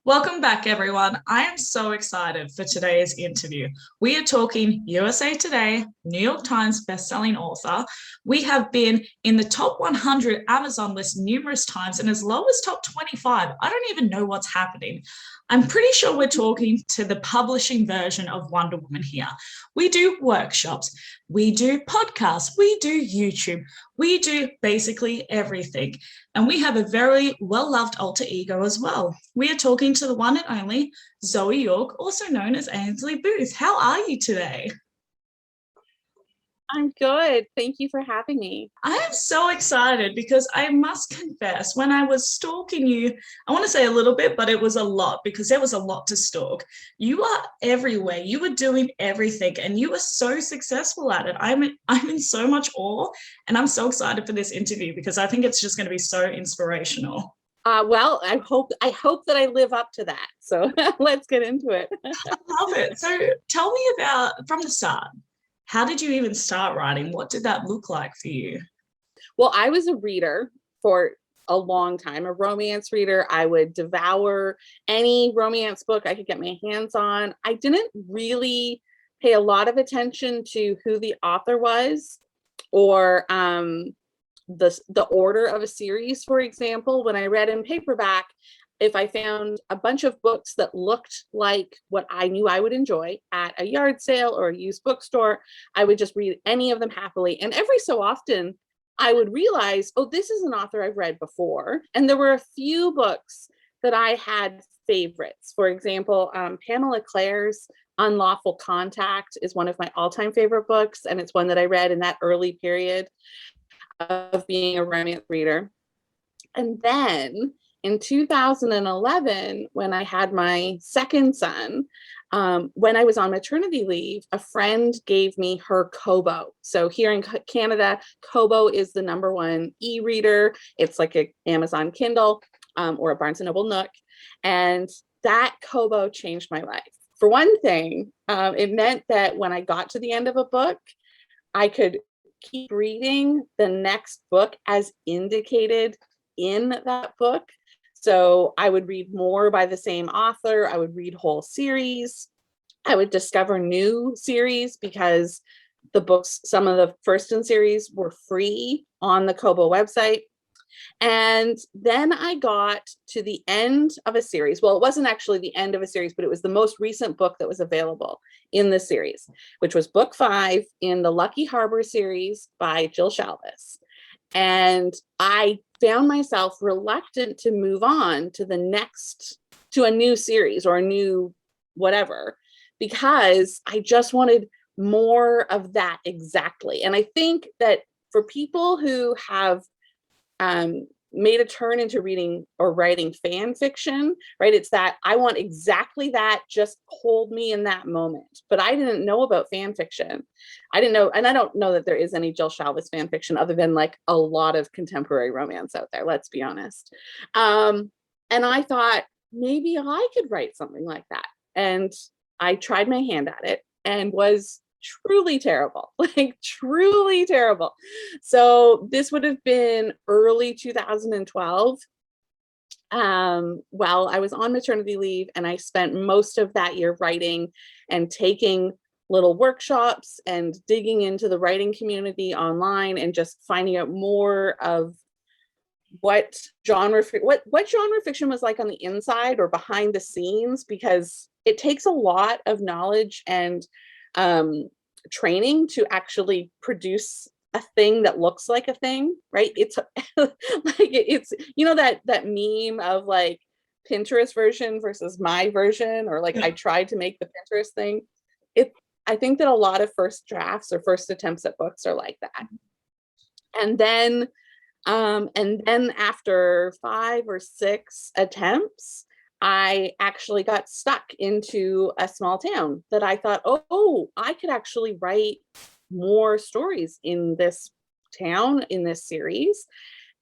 Welcome back, everyone. I am so excited for today's interview. We are talking USA Today, New York Times bestselling author. We have been in the top 100 Amazon list numerous times and as low as top 25. I don't even know what's happening. I'm pretty sure we're talking to the publishing version of Wonder Woman here. We do workshops, we do podcasts, we do YouTube, we do basically everything. And we have a very well-loved alter ego as well. We are talking to the one and only Zoe York, also known as Ainsley Booth. How are you today? I'm good. Thank you for having me. I am so excited because I must confess, when I was stalking you, I want to say a little bit, but it was a lot because there was a lot to stalk. You are everywhere. You were doing everything and you were so successful at it. I'm in so much awe and I'm so excited for this interview because I think it's just going to be so inspirational. Well, I hope that I live up to that. So let's get into it. I love it. So tell me about from the start. How did you even start writing? What did that look like for you? Well, I was a reader for a long time, a romance reader. I would devour any romance book I could get my hands on. I didn't really pay a lot of attention to who the author was or the order of a series. For example, when I read in paperback, if I found a bunch of books that looked like what I knew I would enjoy at a yard sale or a used bookstore, I would just read any of them happily. And every so often, I would realize, oh, this is an author I've read before. And there were a few books that I had favorites. For example, Pamela Claire's Unlawful Contact is one of my all-time favorite books. And it's one that I read in that early period of being a romance reader. And then in 2011, when I had my second son, when I was on maternity leave, a friend gave me her Kobo. So here in Canada, Kobo is the #1 e-reader. It's like an Amazon Kindle or a Barnes & Noble Nook. And that Kobo changed my life. For one thing, it meant that when I got to the end of a book, I could keep reading the next book as indicated in that book. So I would read more by the same author. I would read whole series. I would discover new series because the books, some of the first in series were free on the Kobo website. And then I got to the end of a series. Well, it wasn't actually the end of a series, but it was the most recent book that was available in the series, which was book 5 in the Lucky Harbor series by Jill Shalvis. And I found myself reluctant to move on to a new series or a new whatever, because I just wanted more of that exactly. And I think that for people who have made a turn into reading or writing fan fiction, right? It's that I want exactly that, just hold me in that moment. But I didn't know about fan fiction. I didn't know, and I don't know that there is any Jill Shalvis fan fiction other than like a lot of contemporary romance out there, let's be honest. And I thought maybe I could write something like that. And I tried my hand at it and was truly terrible, like truly terrible. So this would have been early 2012. While I was on maternity leave, and I spent most of that year writing and taking little workshops and digging into the writing community online and just finding out more of what genre fiction was like on the inside or behind the scenes, because it takes a lot of knowledge and training to actually produce a thing that looks like a thing, right? It's like it's that meme of like Pinterest version versus my version, or like I tried to make the Pinterest thing. I think that a lot of first drafts or first attempts at books are like that. And then after 5 or 6 attempts, I actually got stuck into a small town that I thought, oh, I could actually write more stories in this town, in this series.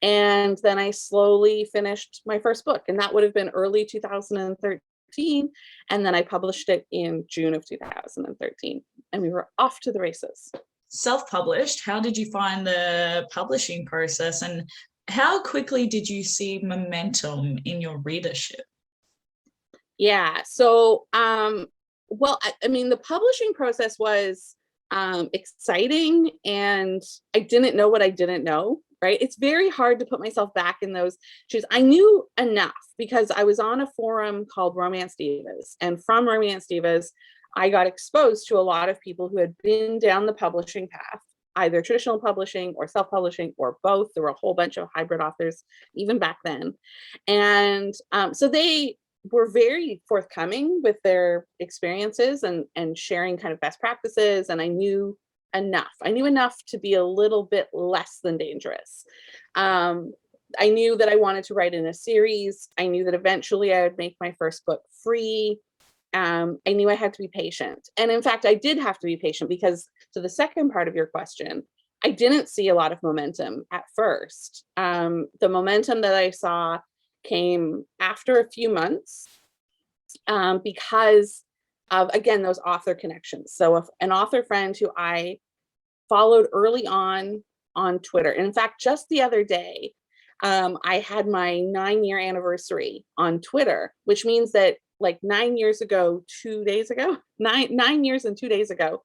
And then I slowly finished my first book, and that would have been early 2013. And then I published it in June of 2013, and we were off to the races. Self-published, how did you find the publishing process, and how quickly did you see momentum in your readership? Yeah. So, well, I mean, the publishing process was exciting, and I didn't know what I didn't know, right? It's very hard to put myself back in those shoes. I knew enough because I was on a forum called Romance Divas, and from Romance Divas, I got exposed to a lot of people who had been down the publishing path, either traditional publishing or self-publishing or both. There were a whole bunch of hybrid authors even back then. And so they were very forthcoming with their experiences and sharing kind of best practices. And I knew enough. I knew enough to be a little bit less than dangerous. I knew that I wanted to write in a series. I knew that eventually I would make my first book free. I knew I had to be patient. And in fact, I did have to be patient because, to the second part of your question, I didn't see a lot of momentum at first. The momentum that I saw came after a few months because of, again, those author connections. So if an author friend who I followed early on Twitter, and in fact, just the other day, I had my 9-year anniversary on Twitter, which means that like 9 years ago, 2 days ago, 9 years and 2 days ago,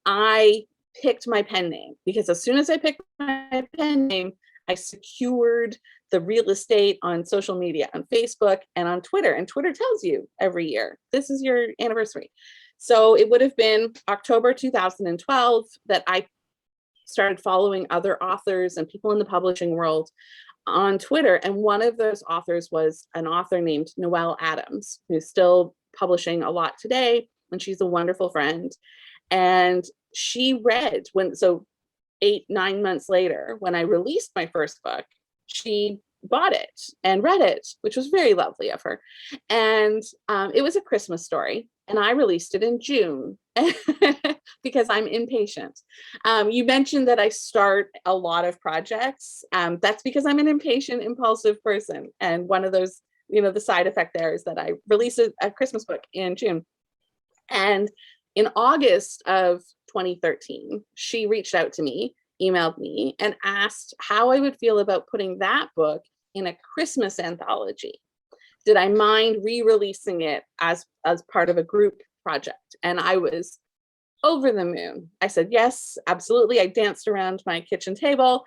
I picked my pen name, because as soon as I picked my pen name, I secured the real estate on social media, on Facebook and on Twitter. And Twitter tells you every year, this is your anniversary. So it would have been October 2012 that I started following other authors and people in the publishing world on Twitter. And one of those authors was an author named Noelle Adams, who's still publishing a lot today. And she's a wonderful friend. And she read so 8-9 months later, when I released my first book, she bought it and read it, which was very lovely of her. And it was a Christmas story, and I released it in June because I'm impatient. You mentioned that I start a lot of projects. That's because I'm an impatient, impulsive person. And one of those, the side effect there is that I released a Christmas book in June. And in August of 2013, she reached out to me, emailed me, and asked how I would feel about putting that book in a Christmas anthology. Did I mind re-releasing it as part of a group project? And I was over the moon. I said, yes, absolutely. I danced around my kitchen table.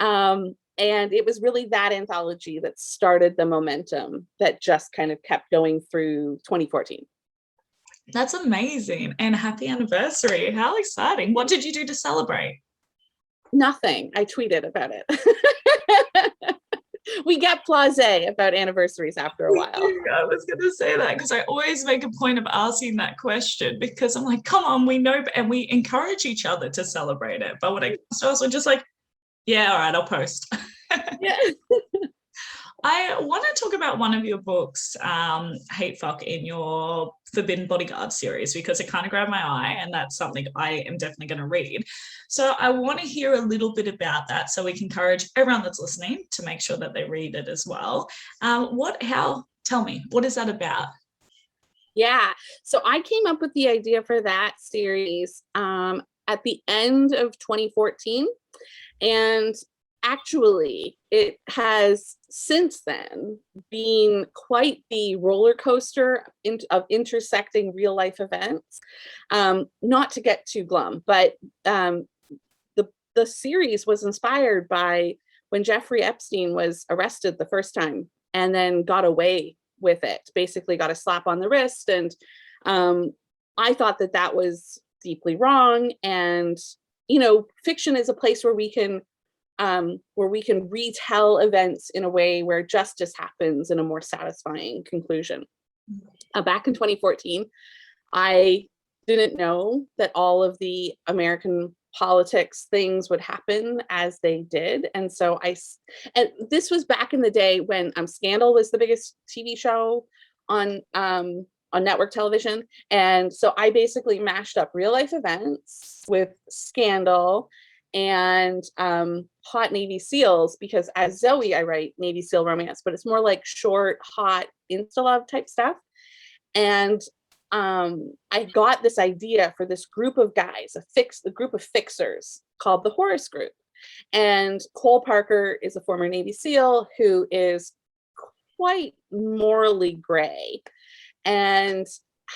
And it was really that anthology that started the momentum that just kind of kept going through 2014. That's amazing. And happy anniversary. How exciting. What did you do to celebrate? Nothing. I tweeted about it. We get blasé about anniversaries after a while. I was going to say that because I always make a point of asking that question, because I'm like, come on, we know, and we encourage each other to celebrate it. But when it comes to us, we're just like, yeah, all right, I'll post. Yeah. I want to talk about one of your books, Hateful, in your Forbidden Bodyguard series, because it kind of grabbed my eye, and that's something I am definitely going to read. So I want to hear a little bit about that, so we can encourage everyone that's listening to make sure that they read it as well. Tell me, what is that about? Yeah, so I came up with the idea for that series at the end of 2014, and actually it has since then been quite the roller coaster of intersecting real life events. Not to get too glum, but the series was inspired by when Jeffrey Epstein was arrested the first time and then got away with it, basically got a slap on the wrist. And I thought that was deeply wrong. And fiction is a place where we can retell events in a way where justice happens in a more satisfying conclusion. Back in 2014, I didn't know that all of the American politics things would happen as they did. And so and this was back in the day when Scandal was the biggest TV show on network television. And so I basically mashed up real life events with Scandal and hot Navy SEALs, because as Zoe, I write Navy SEAL romance, but it's more like short, hot, insta-love type stuff. And I got this idea for this group of guys, a group of fixers called the Horus Group. And Cole Parker is a former Navy SEAL who is quite morally gray. and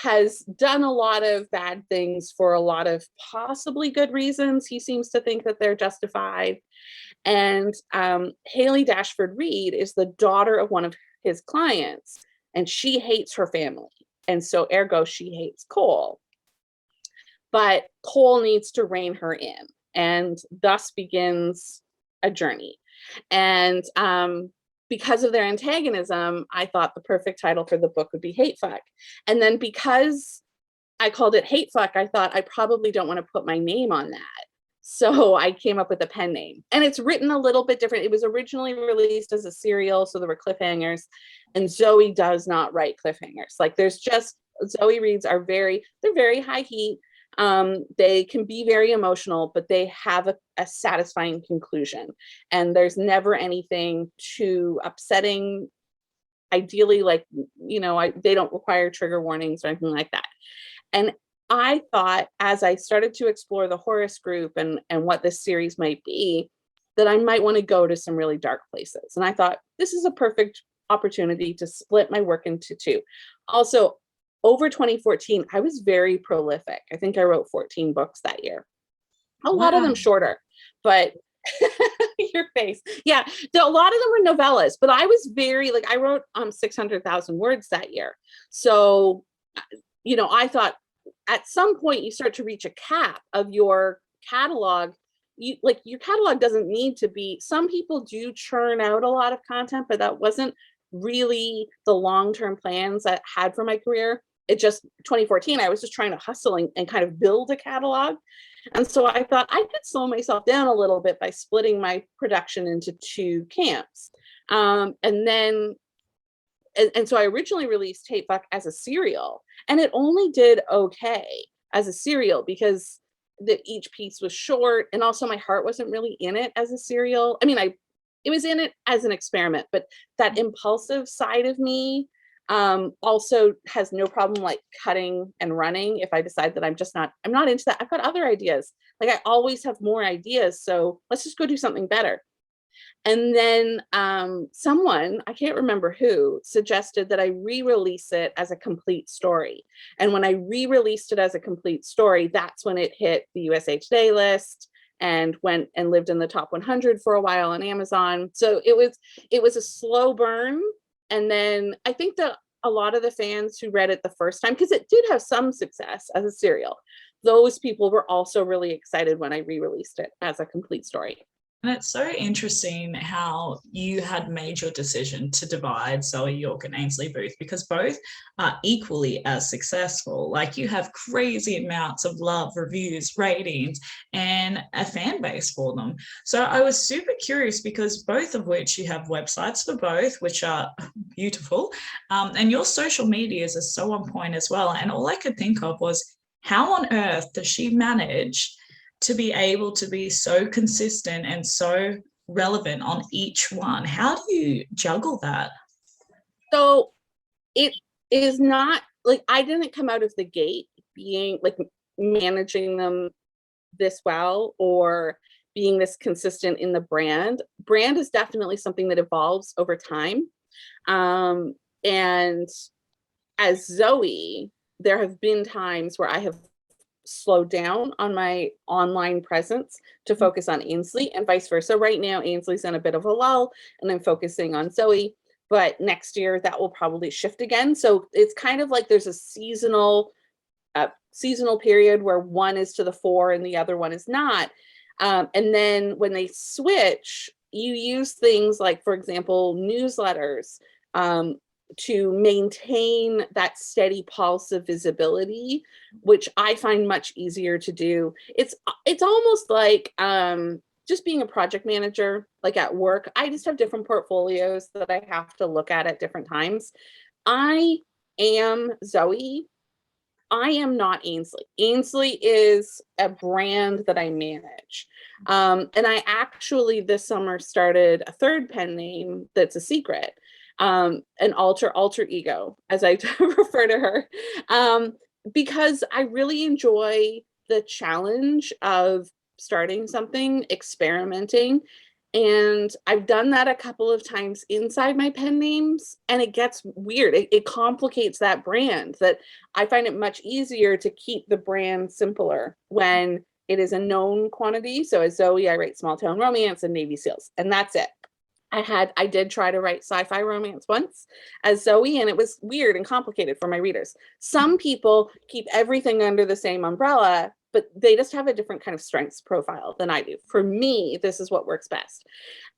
has done a lot of bad things for a lot of possibly good reasons. He seems to think that they're justified. And Haley Dashford Reed is the daughter of one of his clients, and she hates her family. And so ergo, she hates Cole. But Cole needs to rein her in, and thus begins a journey. And because of their antagonism, I thought the perfect title for the book would be Hate Fuck. And then because I called it Hate Fuck, I thought I probably don't want to put my name on that. So I came up with a pen name, and it's written a little bit different. It was originally released as a serial, so there were cliffhangers, and Zoe does not write cliffhangers. Like, there's just, Zoe reads are they're very high heat. They can be very emotional, but they have a satisfying conclusion, and there's never anything too upsetting. Ideally, like, they don't require trigger warnings or anything like that. And I thought, as I started to explore the Horus group and what this series might be, that I might want to go to some really dark places. And I thought this is a perfect opportunity to split my work into two. Also, over 2014, I was very prolific. I think I wrote 14 books that year. A lot of them shorter, but your face. Yeah, a lot of them were novellas, but I was very, I wrote 600,000 words that year. So, I thought at some point you start to reach a cap of your catalog. Your catalog doesn't need to be, some people do churn out a lot of content, but that wasn't really the long-term plans I had for my career. It just, 2014, I was just trying to hustle and kind of build a catalog. And so I thought I could slow myself down a little bit by splitting my production into two camps. And so I originally released Hate Fuck as a serial, and it only did okay as a serial because each piece was short, and also my heart wasn't really in it as a serial. I mean, it was in it as an experiment, but that impulsive side of me also has no problem cutting and running if I decide that I'm not into that. I've got other ideas. I always have more ideas, so let's just go do something better. And then someone, I can't remember who, suggested that I re-release it as a complete story. And when I re-released it as a complete story, that's when it hit the USA Today list and went and lived in the top 100 for a while on Amazon. So it was a slow burn. And then I think that a lot of the fans who read it the first time, because it did have some success as a serial, those people were also really excited when I re-released it as a complete story. And it's so interesting how you had made your decision to divide Zoe York and Ainsley Booth, because both are equally as successful. You have crazy amounts of love, reviews, ratings, and a fan base for them. So I was super curious, because both of which you have websites for both, which are beautiful. And your social medias are so on point as well. And all I could think of was, how on earth does she manage to be able to be so consistent and so relevant on each one? How do you juggle that? So it is not I didn't come out of the gate being managing them this well or being this consistent in the brand. Brand is definitely something that evolves over time. And as Zoe, there have been times where I have slowed down on my online presence to focus on Ainsley, and vice versa. Right now, Ainsley's in a bit of a lull and I'm focusing on Zoe, but next year that will probably shift again. So it's kind of there's a seasonal period where one is to the fore and the other one is not. And then when they switch, you use things for example, newsletters, to maintain that steady pulse of visibility, which I find much easier to do. It's almost like just being a project manager, at work. I just have different portfolios that I have to look at different times. I am Zoe. I am not Ainsley. Ainsley is a brand that I manage. And I actually this summer started a third pen name that's a secret. An alter ego, as I refer to her, because I really enjoy the challenge of starting something, experimenting, And I've done that a couple of times inside my pen names, and it gets weird. It complicates that brand. That I find it much easier to keep the brand simpler when it is a known quantity. So as Zoe, I write small town romance and Navy SEALs, and that's it. I did try to write sci-fi romance once as Zoe, and it was weird and complicated for my readers. Some people keep everything under the same umbrella, but they just have a different kind of strengths profile than I do. For me, this is what works best.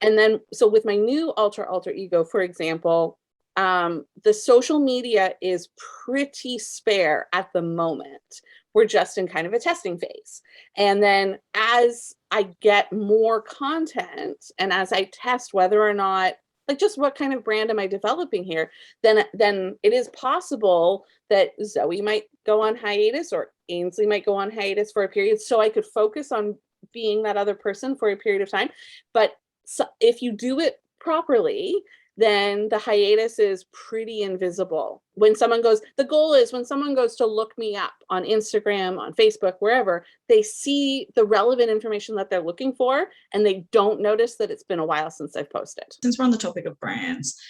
And then, so with my new alter ego, for example, the social media is pretty spare at the moment. We're just in kind of a testing phase. And then as I get more content and as I test whether or not, like, just what kind of brand am I developing here, then it is possible that Zoe might go on hiatus or Ainsley might go on hiatus for a period, so I could focus on being that other person for a period of time. But so if you do it properly, then the hiatus is pretty invisible. When someone goes, the goal is when someone goes to look me up on Instagram, on Facebook, wherever, they see the relevant information that they're looking for, and they don't notice that it's been a while since I've posted. Since we're on the topic of brands,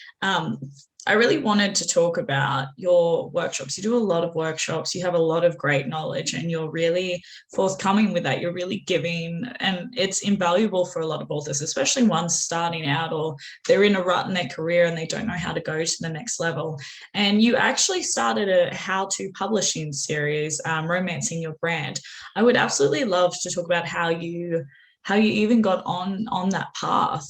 I really wanted to talk about your workshops. You do a lot of workshops, you have a lot of great knowledge, and you're really forthcoming with that. You're really giving, and it's invaluable for a lot of authors, especially ones starting out or they're in a rut in their career and they don't know how to go to the next level. And you actually started a how-to publishing series, Romancing Your Brand. I would absolutely love to talk about how you even got on that path.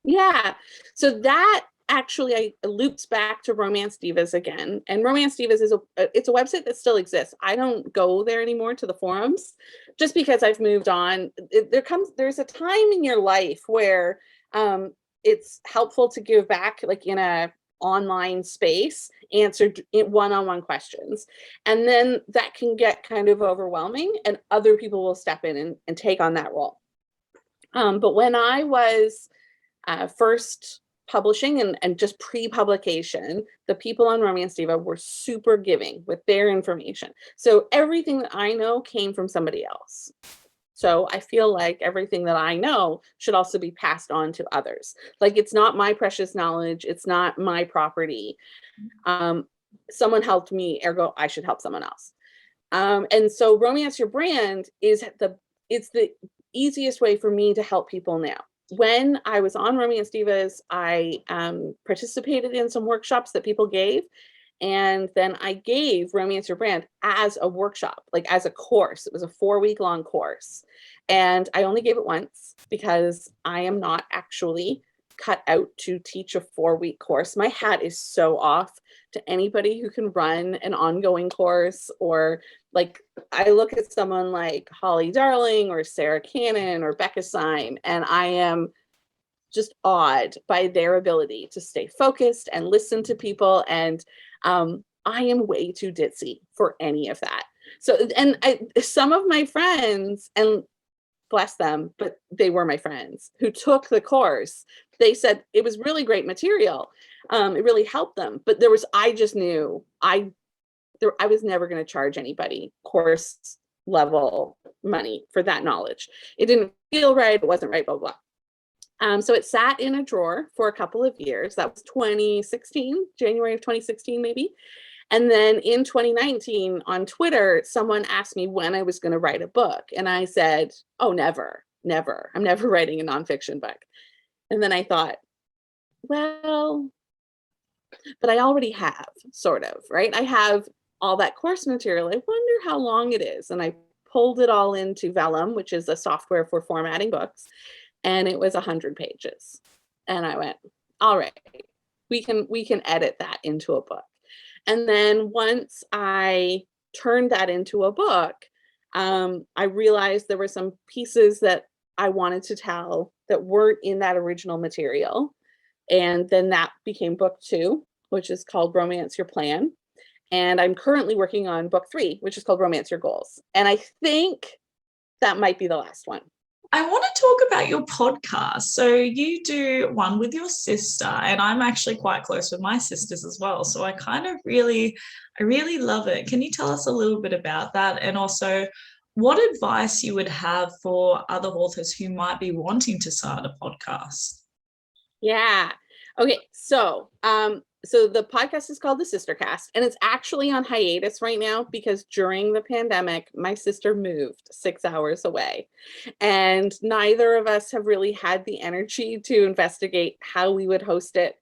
Yeah, so that actually loops back to Romance Divas again. And Romance Divas is it's a website that still exists. I don't go there anymore to the forums just because I've moved on. There's a time in your life where it's helpful to give back, like in a online space, answered one-on-one questions. And then that can get kind of overwhelming and other people will step in and take on that role. But when I was first publishing and just pre-publication, the people on Romance Diva were super giving with their information. So everything that I know came from somebody else. So I feel like everything that I know should also be passed on to others. Like, it's not my precious knowledge. It's not my property. Someone helped me, ergo I should help someone else. And so Romance Your Brand it's the easiest way for me to help people now. When I was on Romance Divas, I participated in some workshops that people gave. And then I gave Romance Your Brand as a workshop, like as a course. It was a 4-week-long course. And I only gave it once because I am not actually cut out to teach a 4-week course. My hat is so off to anybody who can run an ongoing course, or like I look at someone like Holly Darling or Sarah Cannon or Becca Syme, and I am just awed by their ability to stay focused and listen to people. And I am way too ditzy for any of that. So, and some of my friends, and bless them, but they were my friends who took the course, they said it was really great material. It really helped them. But I just knew I was never going to charge anybody course level money for that knowledge. It didn't feel right. It wasn't right, blah, blah. So it sat in a drawer for a couple of years. That was 2016, January of 2016, maybe. And then in 2019 on Twitter, someone asked me when I was going to write a book. And I said, oh, never. I'm never writing a nonfiction book. And then I thought, well, but I already have, sort of, right? I have all that course material. I wonder how long it is. And I pulled it all into Vellum, which is a software for formatting books. And it was 100 pages. And I went, all right, we can edit that into a book. And then once I turned that into a book, I realized there were some pieces that I wanted to tell that weren't in that original material. And then that became book 2, which is called Romance Your Plan. And I'm currently working on book 3, which is called Romance Your Goals. And I think that might be the last one. I want to talk about your podcast. So you do one with your sister, and I'm actually quite close with my sisters as well. So I really love it. Can you tell us a little bit about that? And also, what advice you would have for other authors who might be wanting to start a podcast? Yeah. Okay. So the podcast is called The Sister Cast, and it's actually on hiatus right now because during the pandemic, my sister moved 6 hours away, and neither of us have really had the energy to investigate how we would host it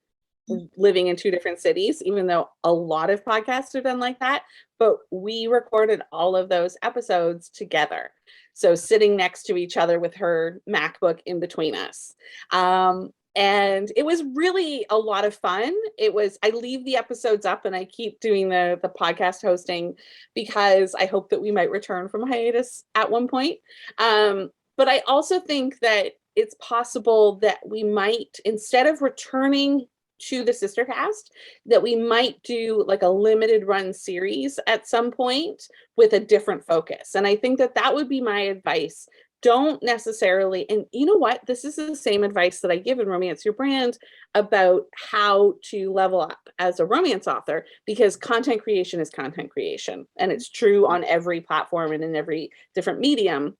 living in two different cities, even though a lot of podcasts are done like that. But we recorded all of those episodes together. So sitting next to each other with her MacBook in between us. And it was really a lot of fun. I leave the episodes up and I keep doing the podcast hosting because I hope that we might return from hiatus at one point. But I also think that it's possible that we might, instead of returning to the sister cast, that we might do like a limited run series at some point with a different focus. And I think that that would be my advice. Don't necessarily, and you know what, this is the same advice that I give in Romance Your Brand about how to level up as a romance author, because content creation is content creation, and it's true on every platform and in every different medium.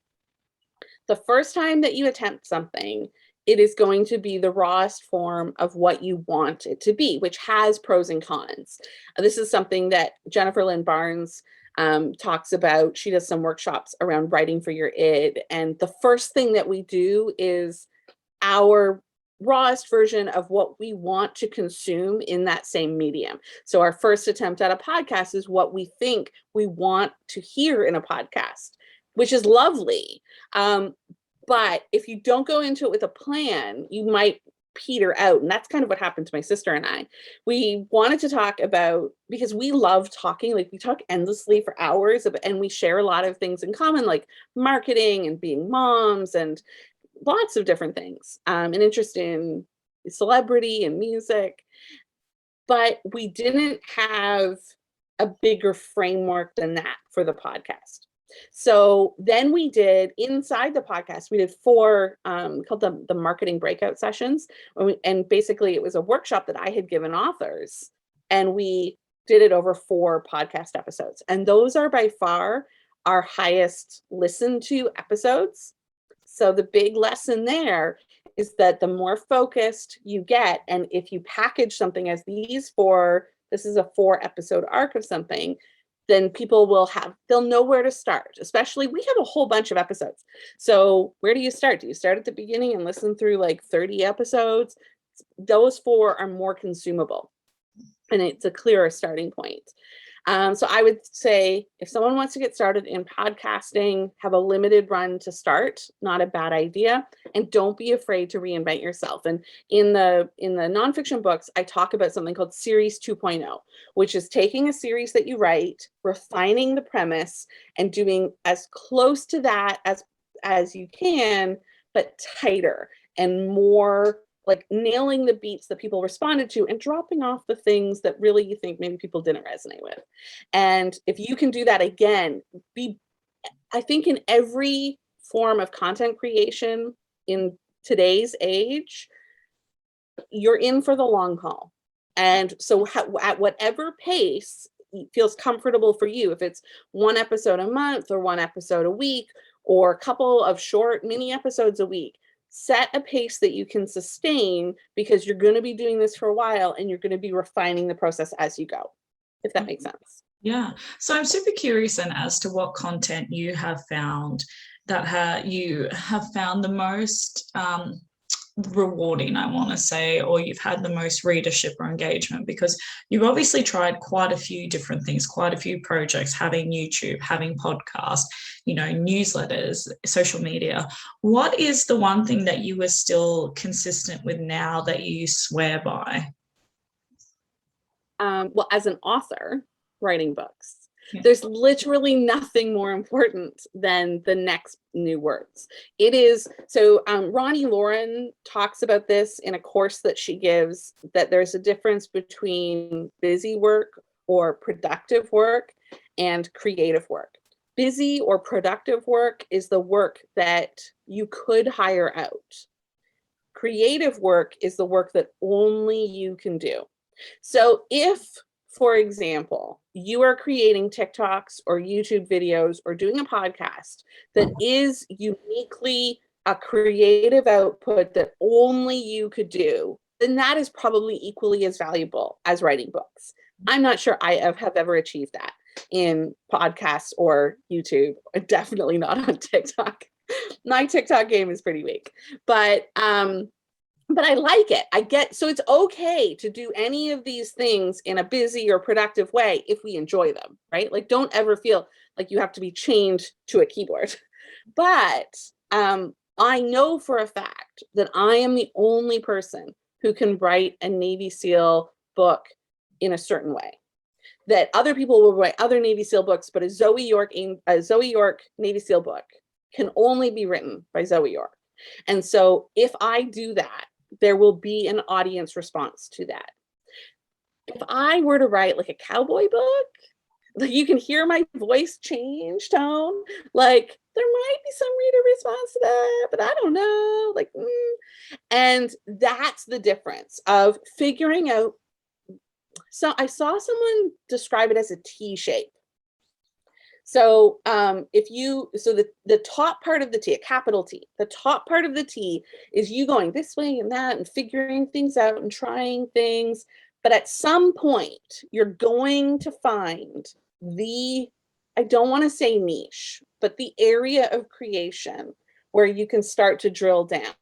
The first time that you attempt something, it is going to be the rawest form of what you want it to be, which has pros and cons. This is something that Jennifer Lynn Barnes talks about. She does some workshops around writing for your id. And the first thing that we do is our rawest version of what we want to consume in that same medium. So our first attempt at a podcast is what we think we want to hear in a podcast, which is lovely. But if you don't go into it with a plan, you might peter out. And that's kind of what happened to my sister and I. We wanted to talk about, because we love talking, like we talk endlessly for hours, and we share a lot of things in common, like marketing and being moms and lots of different things, an interest in celebrity and music. But we didn't have a bigger framework than that for the podcast. So then we did, inside the podcast, we did 4 called the marketing breakout sessions. And basically it was a workshop that I had given authors, and we did it over 4 podcast episodes. And those are by far our highest listened to episodes. So the big lesson there is that the more focused you get, and if you package something as this is a 4 episode arc of something, then people they'll know where to start. Especially, we have a whole bunch of episodes. So where do you start? Do you start at the beginning and listen through like 30 episodes? Those 4 are more consumable, and it's a clearer starting point. So I would say if someone wants to get started in podcasting, have a limited run to start, not a bad idea. And don't be afraid to reinvent yourself. And in the nonfiction books, I talk about something called Series 2.0, which is taking a series that you write, refining the premise, and doing as close to that as you can, but tighter and more, like nailing the beats that people responded to and dropping off the things that really you think maybe people didn't resonate with. And if you can do that again, I think in every form of content creation in today's age, you're in for the long haul. And so at whatever pace feels comfortable for you, if it's 1 episode a month or 1 episode a week or a couple of short mini episodes a week, set a pace that you can sustain, because you're going to be doing this for a while and you're going to be refining the process as you go, if that makes sense. Yeah. So I'm super curious then as to what content you have found that you have found the most rewarding, I want to say, or you've had the most readership or engagement, because you've obviously tried quite a few different things, quite a few projects, having YouTube, having podcasts, newsletters, social media. What is the one thing that you are still consistent with now that you swear by? Well, as an author writing books, Yeah. there's literally nothing more important than the next new words. It is, so Ronnie Lauren talks about this in a course that she gives, that there's a difference between busy work or productive work and creative work. Busy or productive work is the work that you could hire out. Creative work is the work that only you can do. So if, for example, you are creating TikToks or YouTube videos or doing a podcast that is uniquely a creative output that only you could do, then that is probably equally as valuable as writing books. I'm not sure I have ever achieved that in podcasts or YouTube, definitely not on TikTok. My TikTok game is pretty weak, but I like it. So it's okay to do any of these things in a busy or productive way if we enjoy them, right? Like, don't ever feel like you have to be chained to a keyboard. But I know for a fact that I am the only person who can write a Navy SEAL book in a certain way. That other people will write other Navy SEAL books, but a Zoe York Navy SEAL book can only be written by Zoe York. And so if I do that, there will be an audience response to that. If I were to write like a cowboy book, like you can hear my voice change tone, like there might be some reader response to that, but I don't know, like, and that's the difference of figuring out. So I saw someone describe it as a T shape. So the top part of the T, a capital T, the top part of the T is you going this way and that and figuring things out and trying things. But at some point, you're going to find I don't want to say niche, but the area of creation where you can start to drill down.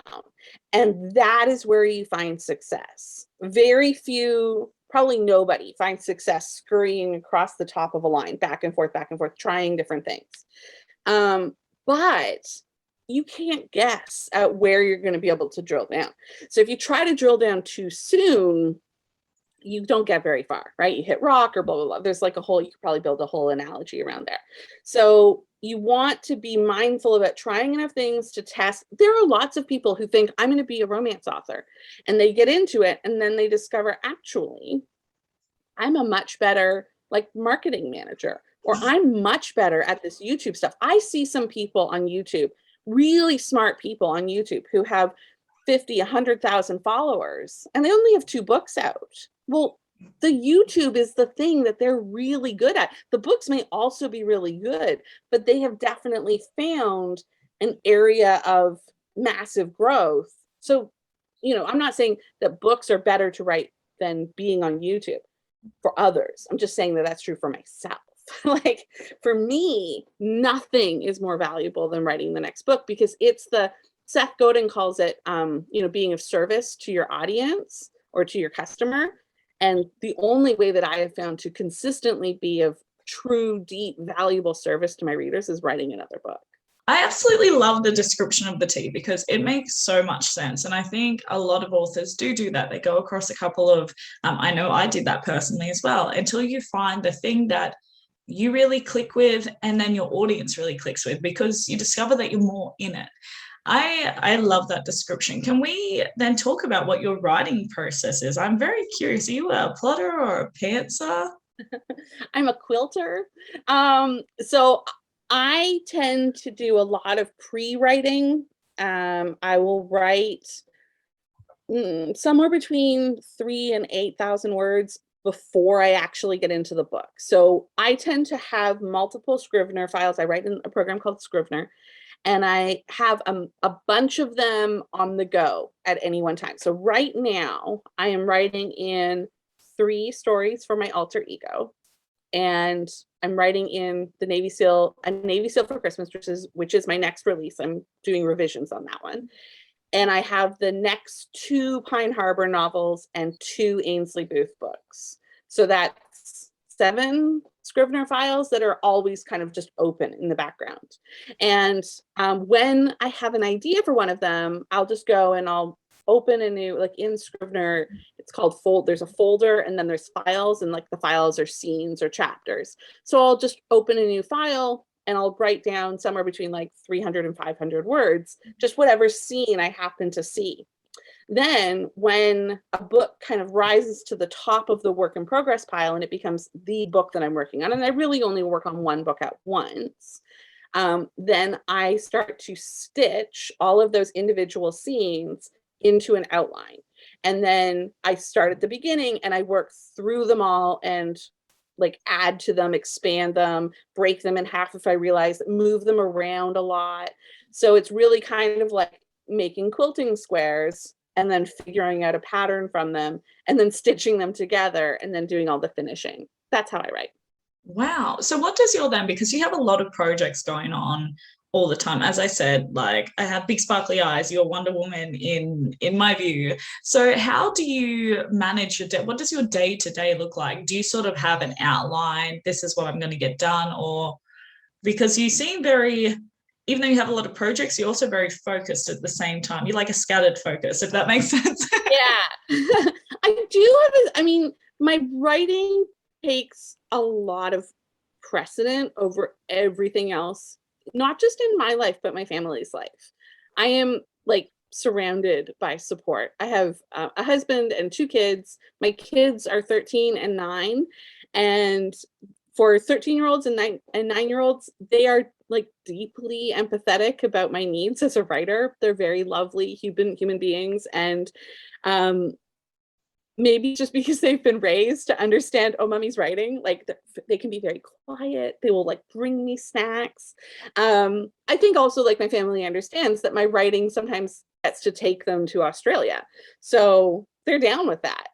And that is where you find success. Very few, probably nobody finds success scurrying across the top of a line, back and forth, trying different things. But you can't guess at where you're going to be able to drill down. So if you try to drill down too soon, you don't get very far, right? You hit rock or blah, blah, blah. There's like you could probably build a whole analogy around there. So you want to be mindful about trying enough things to test. There are lots of people who think I'm going to be a romance author and they get into it and then they discover actually I'm a much better like marketing manager, or I'm much better at this YouTube stuff. I see some people on YouTube, really smart people on YouTube who have 50, 100,000 followers and they only have 2 books out. Well, the YouTube is the thing that they're really good at. The books may also be really good, but they have definitely found an area of massive growth. So, I'm not saying that books are better to write than being on YouTube for others. I'm just saying that that's true for myself. Like for me, nothing is more valuable than writing the next book because it's Seth Godin calls it, being of service to your audience or to your customer. And the only way that I have found to consistently be of true, deep, valuable service to my readers is writing another book. I absolutely love the description of the T because it makes so much sense. And I think a lot of authors do that. They go across a couple of, I know I did that personally as well, until you find the thing that you really click with and then your audience really clicks with because you discover that you're more in it. I love that description. Can we then talk about what your writing process is? I'm very curious. Are you a plotter or a pantser? I'm a quilter. So I tend to do a lot of pre-writing. I will write somewhere between 3,000 and 8,000 words before I actually get into the book. So I tend to have multiple Scrivener files. I write in a program called Scrivener. And I have a bunch of them on the go at any one time. So right now, I am writing in 3 stories for my alter ego. And I'm writing in a Navy SEAL for Christmas, which is my next release. I'm doing revisions on that one. And I have the next 2 Pine Harbor novels and 2 Ainsley Booth books. So that's 7 Scrivener files that are always kind of just open in the background. And when I have an idea for one of them, I'll just go and I'll open a new, like in Scrivener, it's called there's a folder and then there's files, and like the files are scenes or chapters. So I'll just open a new file and I'll write down somewhere between like 300 and 500 words, just whatever scene I happen to see. Then when a book kind of rises to the top of the work in progress pile and it becomes the book that I'm working on, and I really only work on one book at once, then I start to stitch all of those individual scenes into an outline. And then I start at the beginning and I work through them all and like add to them, expand them, break them in half if I realize, move them around a lot. So it's really kind of like making quilting squares and then figuring out a pattern from them and then stitching them together and then doing all the finishing. That's how I write. Wow. So what does your then, because you have a lot of projects going on all the time. As I said, like I have big sparkly eyes, you're Wonder Woman in my view. So how do you manage your day? What does your day to day look like? Do you sort of have an outline? This is what I'm going to get done, or because you seem very, even though you have a lot of projects, you're also very focused at the same time. You're like a scattered focus, if that makes sense. Yeah. I do have I mean, my writing takes a lot of precedent over everything else, not just in my life, but my family's life. I am like surrounded by support. I have a husband and 2 kids. My kids are 13 and 9. And for 13-year-olds and 9-year-olds, they are like deeply empathetic about my needs as a writer. They're very lovely human beings. And maybe just because they've been raised to understand, oh, mommy's writing, like they can be very quiet. They will like bring me snacks. I think also like my family understands that my writing sometimes gets to take them to Australia. So they're down with that.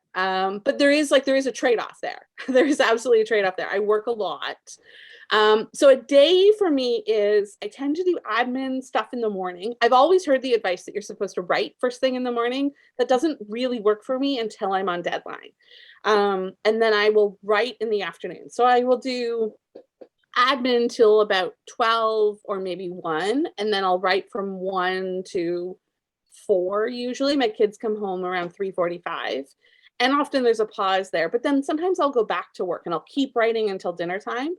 But there is a trade-off there. There is absolutely a trade-off there. I work a lot. So a day for me is I tend to do admin stuff in the morning. I've always heard the advice that you're supposed to write first thing in the morning. That doesn't really work for me until I'm on deadline. And then I will write in the afternoon. So I will do admin till about 12 or maybe 1, and then I'll write from 1 to 4 usually. My kids come home around 3:45. And often there's a pause there, but then sometimes I'll go back to work and I'll keep writing until dinner time.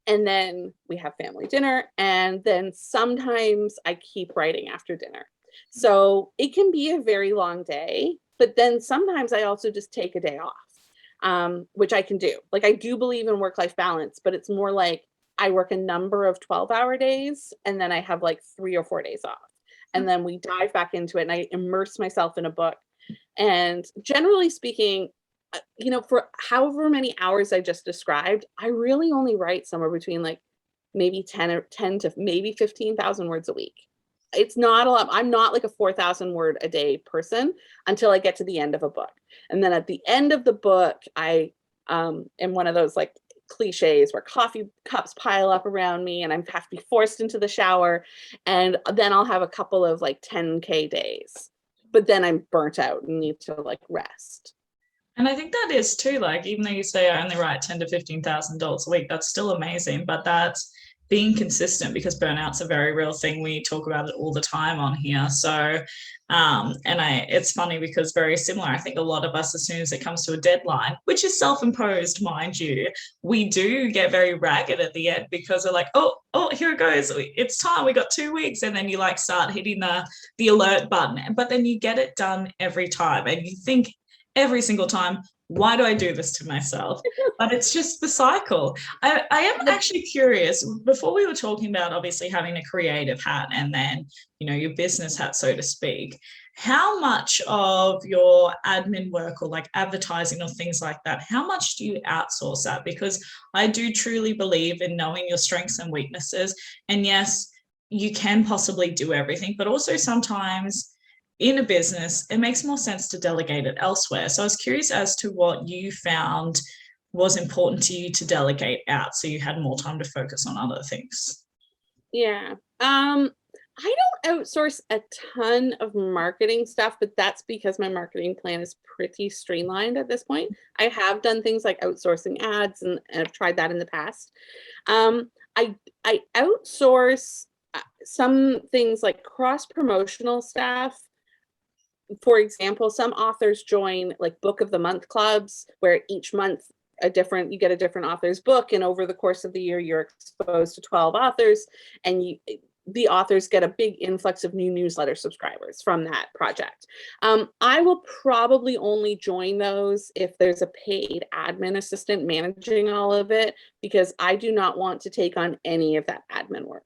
And then we have family dinner. And then sometimes I keep writing after dinner. So it can be a very long day, but then sometimes I also just take a day off, which I can do. Like I do believe in work-life balance, but it's more like I work a number of 12-hour days and then I have like 3 or 4 days off. And then we dive back into it and I immerse myself in a book. And generally speaking, for however many hours I just described, I really only write somewhere between like maybe 10 to maybe 15,000 words a week. It's not a lot. I'm not like a 4,000 word a day person until I get to the end of a book. And then at the end of the book, I am one of those like cliches where coffee cups pile up around me and I have to be forced into the shower. And then I'll have a couple of like 10K days. But then I'm burnt out and need to like rest. And I think that is too, like, even though you say I only write 10 to $15,000 a week, that's still amazing. But that's being consistent, because burnout's a very real thing. We talk about it all the time on here. So, it's funny because very similar. I think a lot of us, as soon as it comes to a deadline, which is self-imposed, mind you, we do get very ragged at the end because we're like, oh, here it goes. It's time. We got 2 weeks. And then you like start hitting the alert button, but then you get it done every time. And you think, every single time, why do I do this to myself? But it's just the cycle. I am actually curious, before we were talking about obviously having a creative hat and then, your business hat, so to speak, how much of your admin work or like advertising or things like that, how much do you outsource that? Because I do truly believe in knowing your strengths and weaknesses. And yes, you can possibly do everything, but also sometimes in a business, it makes more sense to delegate it elsewhere. So I was curious as to what you found was important to you to delegate out so you had more time to focus on other things. Yeah. I don't outsource a ton of marketing stuff, but that's because my marketing plan is pretty streamlined at this point. I have done things like outsourcing ads and I've tried that in the past. I outsource some things like cross-promotional stuff. For example, some authors join like book of the month clubs where each month you get a different author's book, and over the course of the year you're exposed to 12 authors, and the authors get a big influx of new newsletter subscribers from that project. I will probably only join those if there's a paid admin assistant managing all of it, because I do not want to take on any of that admin work.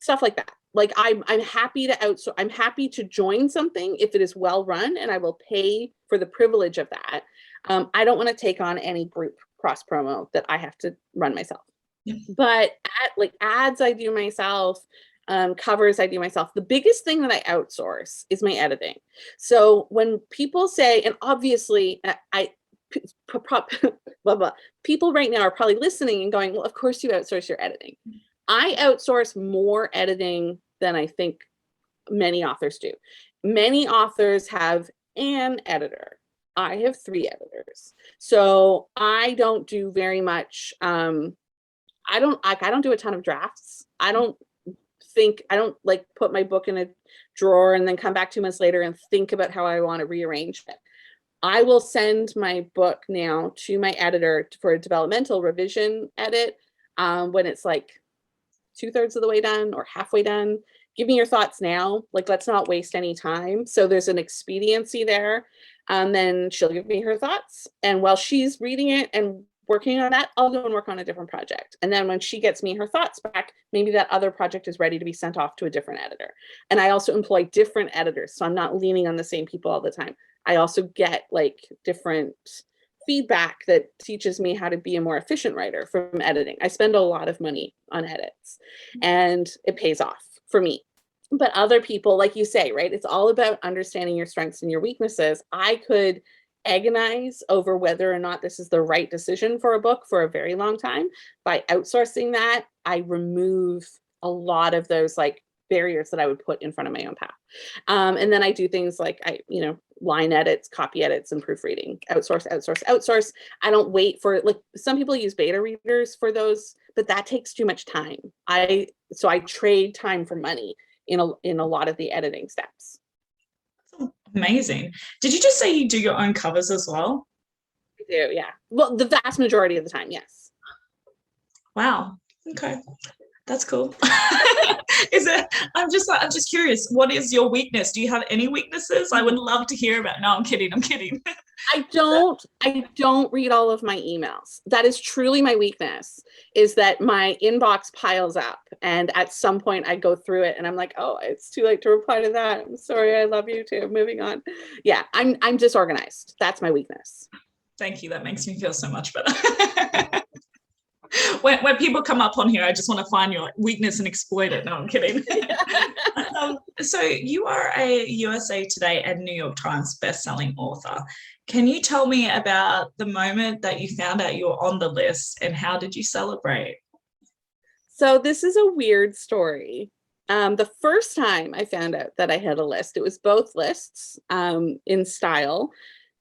Stuff like that. Like I'm happy to outsource. I'm happy to join something if it is well run, and I will pay for the privilege of that. I don't want to take on any group cross promo that I have to run myself. Yeah. But ads I do myself, covers I do myself. The biggest thing that I outsource is my editing. So when people say, and obviously blah, blah, people right now are probably listening and going, well, of course you outsource your editing. I outsource more editing than I think many authors do. Many authors have an editor. I have 3 editors. So I don't do very much. I don't do a ton of drafts. I don't like put my book in a drawer and then come back 2 months later and think about how I want to rearrange it. I will send my book now to my editor for a developmental revision edit when it's like 2/3 of the way done or halfway done. Give me your thoughts now. Like, let's not waste any time. So there's an expediency there. And then she'll give me her thoughts. And while she's reading it and working on that, I'll go and work on a different project. And then when she gets me her thoughts back, maybe that other project is ready to be sent off to a different editor. And I also employ different editors. So I'm not leaning on the same people all the time. I also get like different feedback that teaches me how to be a more efficient writer from editing. I spend a lot of money on edits and it pays off for me. But other people, like you say, right? It's all about understanding your strengths and your weaknesses. I could agonize over whether or not this is the right decision for a book for a very long time. By outsourcing that, I remove a lot of those like barriers that I would put in front of my own path. And then I do things like line edits, copy edits, and proofreading. Outsource. I don't wait for, like, some people use beta readers for those, but that takes too much time. So I trade time for money in a lot of the editing steps. Amazing. Did you just say you do your own covers as well? I do, yeah. Well, the vast majority of the time, yes. Wow. Okay. That's cool. I'm just curious, what is your weakness? Do you have any weaknesses? I would love to hear about. No, I'm kidding. I don't read all of my emails. That is truly my weakness, is that my inbox piles up. And at some point I go through it and I'm like, oh, it's too late to reply to that. I'm sorry. I love you too. Moving on. Yeah, I'm disorganized. That's my weakness. Thank you. That makes me feel so much better. When people come up on here, I just want to find your weakness and exploit it. No, I'm kidding. So you are a USA Today and New York Times bestselling author. Can you tell me about the moment that you found out you were on the list and how did you celebrate? So this is a weird story. The first time I found out that I had a list, it was both lists in style.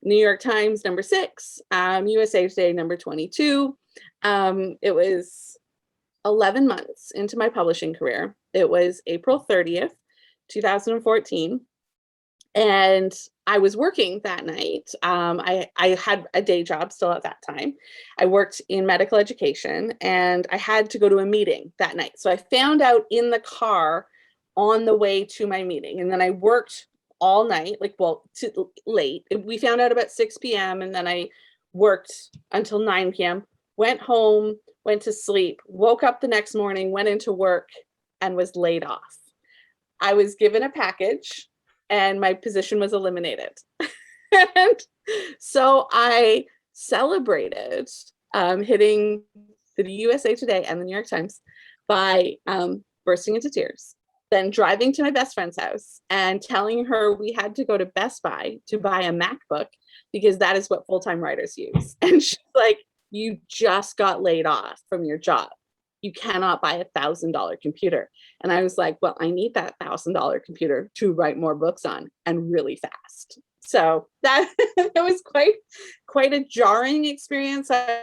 New York Times number 6, USA Today number 22. It was 11 months into my publishing career. It was April 30th, 2014. And I was working that night. I had a day job still at that time. I worked in medical education and I had to go to a meeting that night. So I found out in the car on the way to my meeting. And then I worked all night, late. We found out about 6 p.m. and then I worked until 9 p.m. Went home, went to sleep, woke up the next morning, went into work, and was laid off. I was given a package, and my position was eliminated. And so I celebrated hitting the USA Today and the New York Times by bursting into tears, then driving to my best friend's house and telling her we had to go to Best Buy to buy a MacBook because that is what full-time writers use. And she's like, you just got laid off from your job. You cannot buy $1,000 computer. And I was like, well, I need that $1,000 computer to write more books on, and really fast. So that was quite a jarring experience. I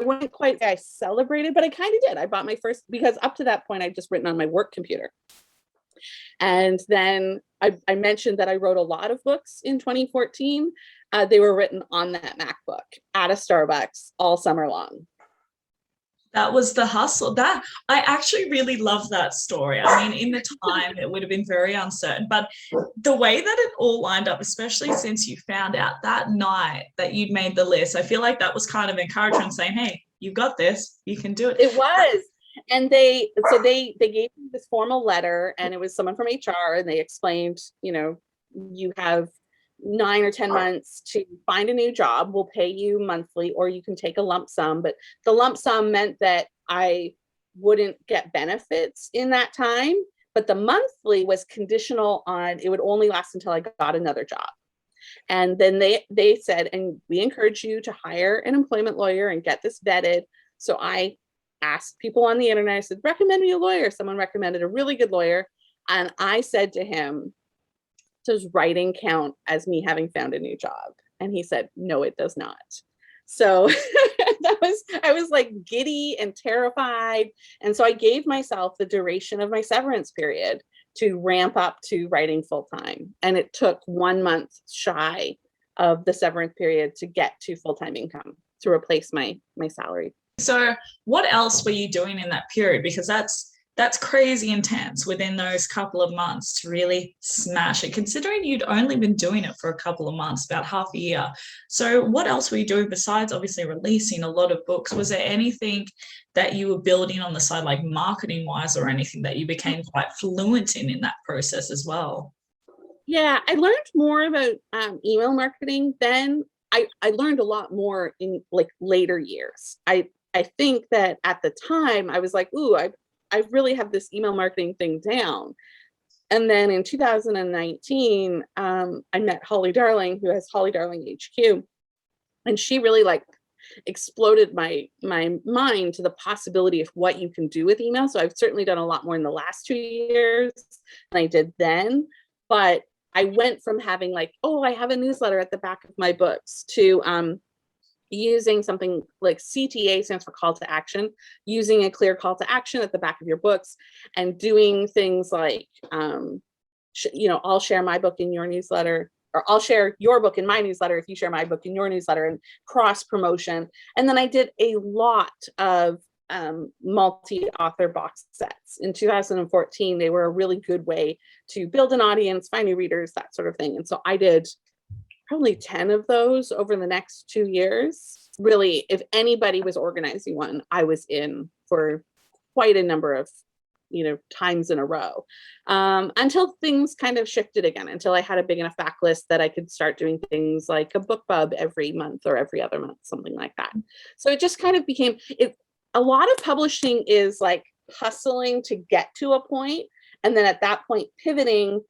wouldn't quite say I celebrated, but I kind of did. I bought my first, because up to that point I'd just written on my work computer. And then I mentioned that I wrote a lot of books in 2014. They were written on that MacBook at a Starbucks all summer long. That was the hustle. That I actually really love that story. I mean, in the time it would have been very uncertain, but the way that it all lined up, especially since you found out that night that you'd made the list, I feel like that was kind of encouraging, saying, hey, you got this, you can do it. It was. And they gave me this formal letter, and it was someone from HR, and they explained, you have 9 or 10 months to find a new job. We'll pay you monthly, or you can take a lump sum. But the lump sum meant that I wouldn't get benefits in that time. But the monthly was conditional on it would only last until I got another job. And then they said, and we encourage you to hire an employment lawyer and get this vetted. So I asked people on the internet, I said, recommend me a lawyer. Someone recommended a really good lawyer. And I said to him, does writing count as me having found a new job? And he said, no, it does not. So I was like giddy and terrified. And so I gave myself the duration of my severance period to ramp up to writing full time. And it took 1 month shy of the severance period to get to full-time income to replace my salary. So what else were you doing in that period? Because that's crazy intense within those couple of months to really smash it, considering you'd only been doing it for a couple of months, about half a year. So what else were you doing besides obviously releasing a lot of books? Was there anything that you were building on the side, like marketing wise, or anything that you became quite fluent in that process as well? Yeah, I learned more about email marketing then. I learned a lot more in like later years. I think that at the time I was like, ooh, I really have this email marketing thing down. And then in 2019, I met Holly Darling, who has Holly Darling HQ. And she really like exploded my mind to the possibility of what you can do with email. So I've certainly done a lot more in the last 2 years than I did then. But I went from having like, oh, I have a newsletter at the back of my books to using something like CTA, stands for call to action, using a clear call to action at the back of your books, and doing things like, I'll share my book in your newsletter, or I'll share your book in my newsletter if you share my book in your newsletter, and cross promotion. And then I did a lot of multi-author box sets. In 2014, they were a really good way to build an audience, find new readers, that sort of thing. And so I did probably 10 of those over the next 2 years. Really, if anybody was organizing one, I was in for quite a number of times in a row, until things kind of shifted again, until I had a big enough backlist that I could start doing things like a book bub every month or every other month, something like that. So it just kind of became it. A lot of publishing is like hustling to get to a point, and then at that point pivoting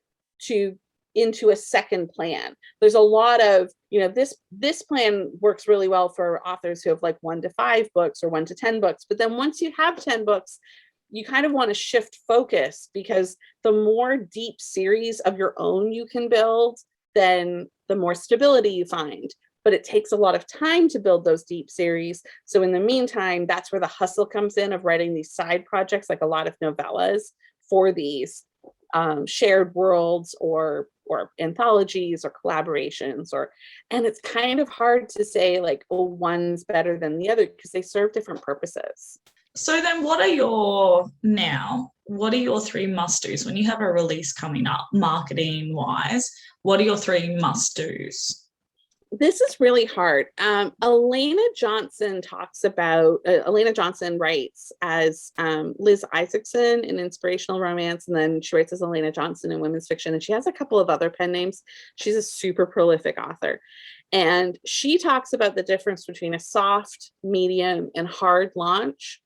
into a second plan. There's a lot of, this plan works really well for authors who have like 1 to 5 books or 1 to 10 books. But then once you have 10 books, you kind of want to shift focus, because the more deep series of your own you can build, then the more stability you find. But it takes a lot of time to build those deep series. So in the meantime, that's where the hustle comes in of writing these side projects, like a lot of novellas for these shared worlds or anthologies or collaborations, and it's kind of hard to say like, oh, one's better than the other, because they serve different purposes. So then what are your 3 must-dos when you have a release coming up, marketing wise? What are your 3 must-dos? This is really hard. Elena Johnson writes as Liz Isaacson in inspirational romance, and then she writes as Elena Johnson in women's fiction, and she has a couple of other pen names. She's a super prolific author, and she talks about the difference between a soft, medium, and hard launch.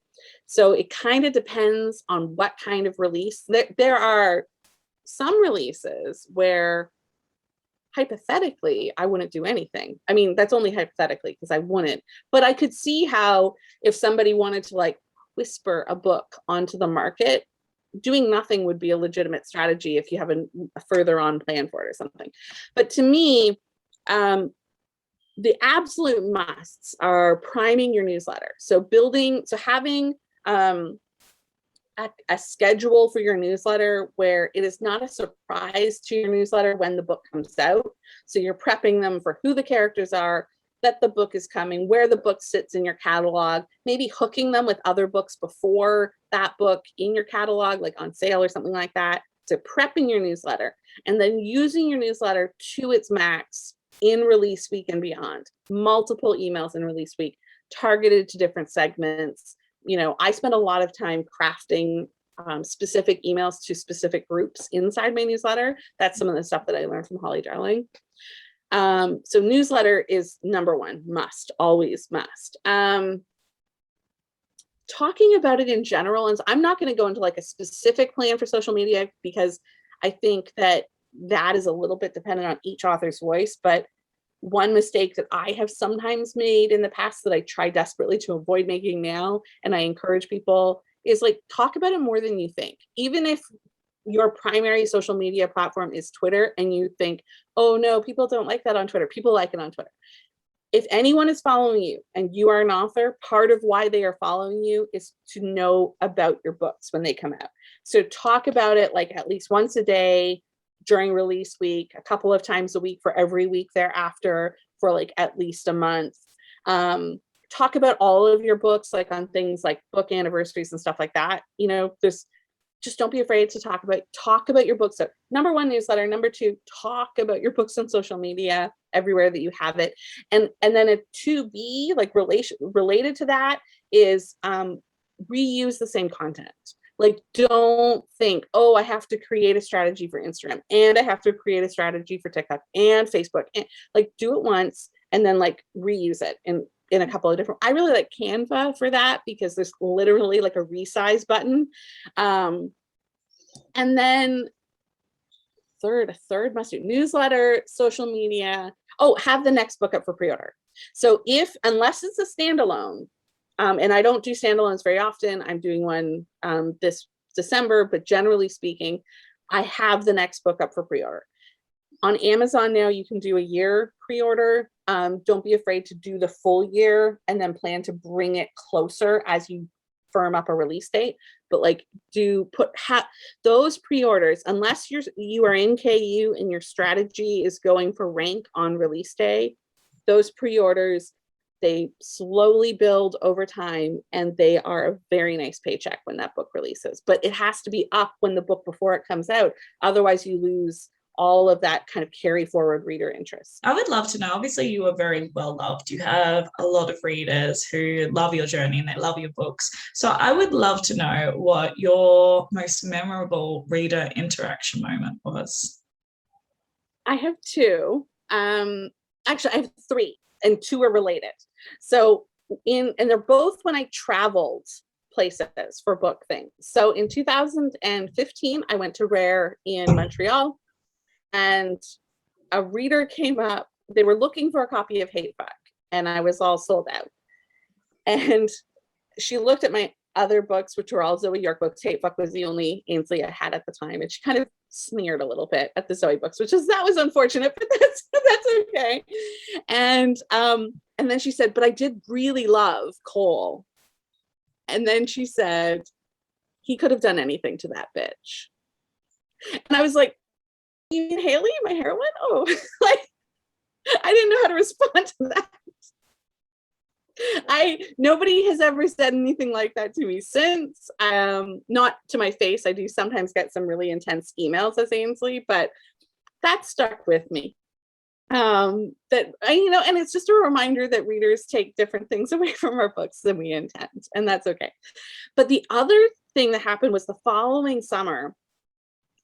So it kind of depends on what kind of release. There are some releases where hypothetically I wouldn't do anything. I mean, that's only hypothetically, because I wouldn't, but I could see how if somebody wanted to like whisper a book onto the market, doing nothing would be a legitimate strategy if you have a further on plan for it or something. But to me, the absolute musts are priming your newsletter. So having a schedule for your newsletter where it is not a surprise to your newsletter when the book comes out. So you're prepping them for who the characters are, that the book is coming, where the book sits in your catalog, maybe hooking them with other books before that book in your catalog, like on sale or something like that. So prepping your newsletter, and then using your newsletter to its max in release week and beyond. Multiple emails in release week, targeted to different segments. I spend a lot of time crafting specific emails to specific groups inside my newsletter. That's some of the stuff that I learned from Holly Darling. So newsletter is number one, must, always must. Talking about it in general, and I'm not going to go into like a specific plan for social media because I think that is a little bit dependent on each author's voice. But one mistake that I have sometimes made in the past that I try desperately to avoid making now, and I encourage people, is like talk about it more than you think. Even if your primary social media platform is Twitter and you think, oh no, people don't like that on Twitter, people like it on Twitter. If anyone is following you and you are an author, part of why they are following you is to know about your books when they come out. So talk about it like at least once a day during release week, a couple of times a week for every week thereafter for like at least a month. Talk about all of your books, like on things like book anniversaries and stuff like that. You know, just don't be afraid to talk about your books. So number one, newsletter. Number two, talk about your books on social media everywhere that you have it. And then a 2B, like related to that, is reuse the same content. Like, don't think, oh, I have to create a strategy for Instagram and I have to create a strategy for TikTok and Facebook. And like, do it once and then like reuse it in a couple of different. I really like Canva for that because there's literally like a resize button. And then third must do newsletter, social media. Oh, have the next book up for pre-order. So unless it's a standalone, and I don't do standalones very often, I'm doing one this December, but generally speaking, I have the next book up for pre-order. On Amazon now, you can do a year pre-order. Don't be afraid to do the full year and then plan to bring it closer as you firm up a release date. But like those pre-orders, unless you are in KU and your strategy is going for rank on release day, those pre-orders, they slowly build over time and they are a very nice paycheck when that book releases. But it has to be up when the book before it comes out. Otherwise you lose all of that kind of carry forward reader interest. I would love to know, obviously you are very well loved. You have a lot of readers who love your journey and they love your books. So I would love to know what your most memorable reader interaction moment was. I have two. Actually, I have three and two are related. So and they're both when I traveled places for book things. So in 2015, I went to Rare in Montreal. And a reader came up, they were looking for a copy of Hateful, and I was all sold out. And she looked at my other books, which were all Zoe York books. Hateful was the only Ainsley I had at the time. And she kind of sneered a little bit at the Zoe books, that was unfortunate, but that's okay. And then she said, but I did really love Cole. And then she said, he could have done anything to that bitch. And I was like, you mean Haley, my heroine? Oh, like I didn't know how to respond to that. Nobody has ever said anything like that to me since. Not to my face. I do sometimes get some really intense emails as Ainsley, but that stuck with me. And it's just a reminder that readers take different things away from our books than we intend, and that's okay. But the other thing that happened was the following summer,